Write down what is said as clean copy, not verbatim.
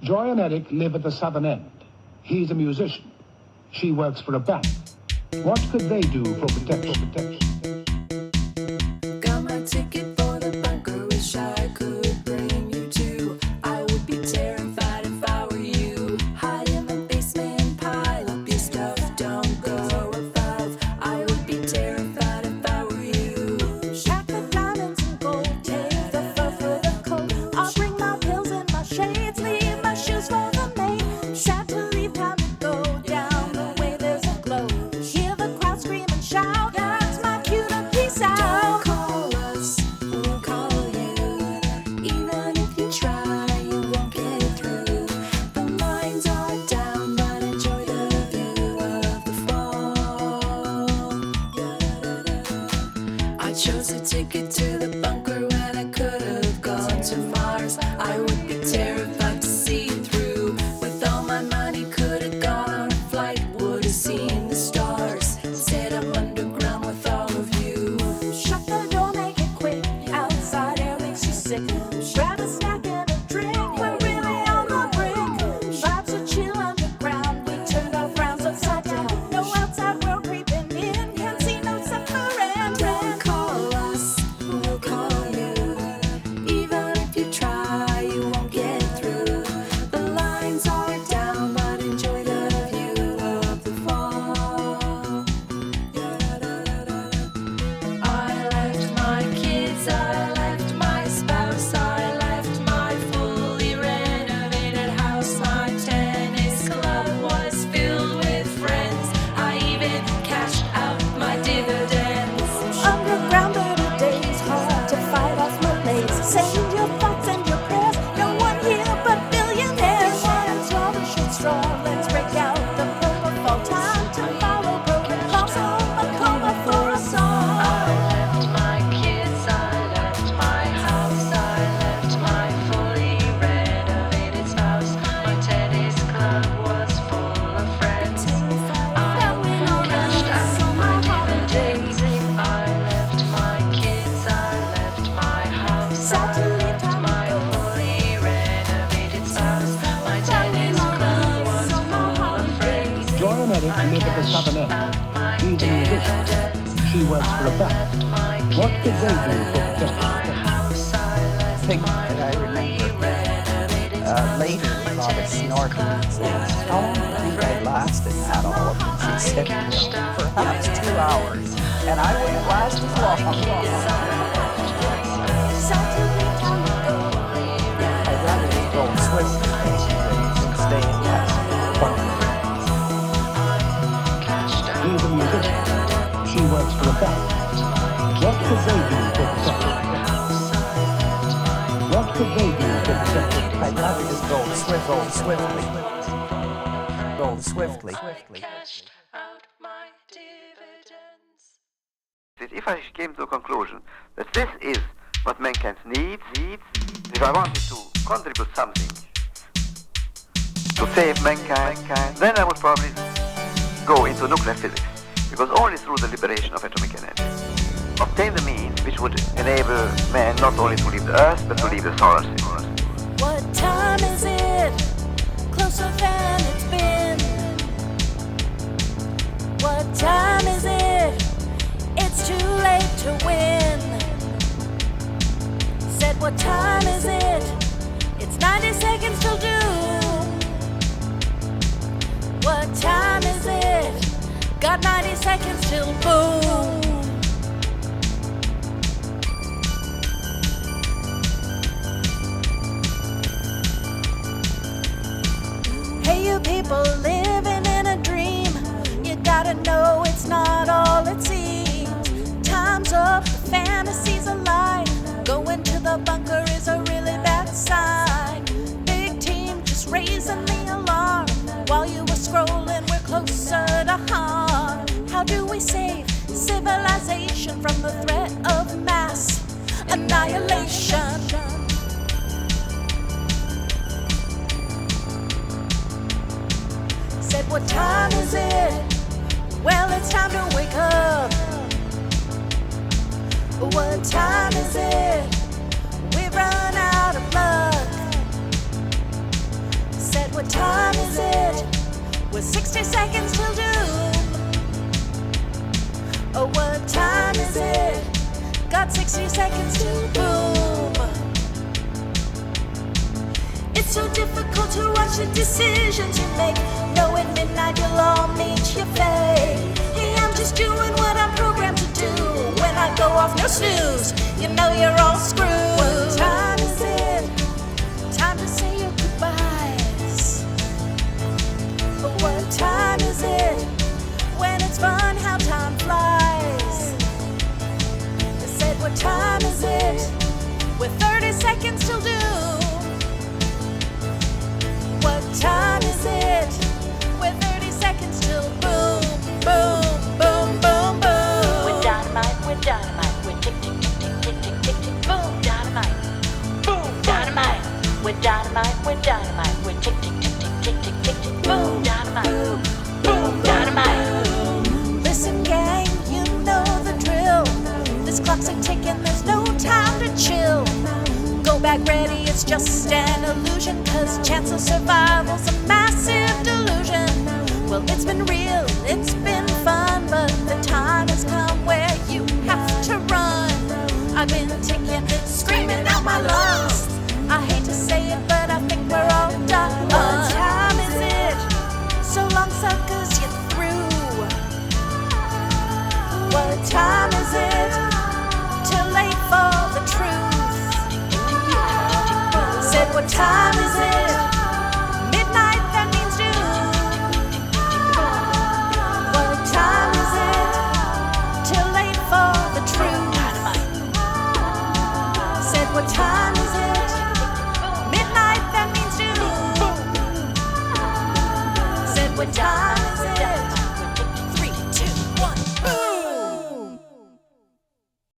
Joy and Eric live at the southern end. He's a musician. She works for a bank. What could they do for protection? Got my ticket for the bunker, wish I could bring you to. I would be terrified if I were you. Hide in the basement, pile up your stuff, don't go above. I would be terrified if I were you. Shack the diamonds and gold, take the fur for the coat. I'll bring my pills and my shades, leave my shoes for the maid. Sad to leave, time to go down the way there's a glow. Hear the crowd scream and shout, that's my cue to peace out. Don't call us, we'll call you. Even if you try, you won't get through. The lines are down, but enjoy the view of the fall. I chose a ticket to the bunker when I could have gone to Mars. I would be terrified to see through. With all my money, could have gone on a flight, would have seen the stars. Instead, I'm underground with all of you. Shut the door, make it quick. Outside air makes you sick. Grab a snack and a drink. We're really on the brink. Vibes are chill underground. We turned our frowns upside down. No outside world creeping in. Can't see no suffering. Don't call us, we'll call you. Even if you try, you won't get through. The lines are down, but enjoy the view of the fall. I left my kids, I left my spouse, I left my fully renovated house. My tennis club was filled with friends. I even cashed out my dividends. Underground better days, hard to fight off malaise. Send your thoughts and your prayers. No one here but billionaires. One swallow the short straw. Let's break out the propofol. Time to follow protocols. Home a coma for us I all. left my kids, I left my house, I left my fully renovated spouse. My tennis club was full of friends. I cashed out my dividends. I left my kids, I left my house, I left my fully renovated spouse. My tennis club was full of friends. Joy and Eric live at the southern end. He's a musician. She works for a bank. What could they do for protection? Thing that I remember. Later, we thought of snorkeling. How long do you think I lasted at all of it? She said, perhaps 2 hours. And I wouldn't last as long. I'd rather just go swiftly than stay in that bunker. He's a musician. She works for a bank. What could they do for protection? What could they do for protection? I'd rather just go swiftly. Go swiftly. Cashed out my dividends. If I came to a conclusion that this is what mankind needs, if I wanted to contribute something to save mankind, then I would probably go into nuclear physics, because only through the liberation of atomic energy obtain the means which would enable man not only to leave the Earth, but to leave the solar system. What time is it? Closer than it's been. What time is it? It's too late to win. Said what time is it? It's 90 seconds till doom. What time is it? Got 90 seconds till boom. Hey, you people living in a dream, you gotta know it's not all it seems. Time's up, the fantasy's a lie. Going to the bunker is a really bad sign. Big team just raising the alarm. While you were scrolling, we're closer to harm. How do we save civilization from the threat of mass annihilation? Said what time is it? Well, it's time to wake up. What time is it? We've run out of luck. what time is it? With 60 seconds till doom. Oh, what time is it? Got 60 seconds till boom. It's so difficult to watch the decisions you make. Know at midnight you'll all meet your fate. Hey, I'm just doing what I'm programmed to do. When I go off, no snooze. You know you're all screwed. What time is it? Time to say your goodbyes. But what time is it? When it's fun how time flies. I said, what time is it? With 30 seconds till doom. What time is it? With 30 seconds till boom, boom, boom, boom, boom. With dynamite, with tick, tick, tick, tick, tick, tick, tick, tick, boom, dynamite, boom, dynamite. With dynamite, with tick, tick, tick, tick, tick, tick, tick, tick, boom, dynamite, boom, dynamite. Listen, gang, you know the drill. This clock's a ticking, there's no time to chill. Go back ready, it's just an illusion, 'cause chance of survival's a massive delusion. Well, it's been real, it's been fun, but the time has come where you have to run. I've been ticking, screaming out my lungs. I hate to say it, but I think we're all done. What time is it? So long, suckers, you're through. What time is it? Too late for the truth. Said, what time is it? Midnight, that means doom. What time is it? Too late for the truth. Said, what time is it? Midnight, that means doom. Said, what time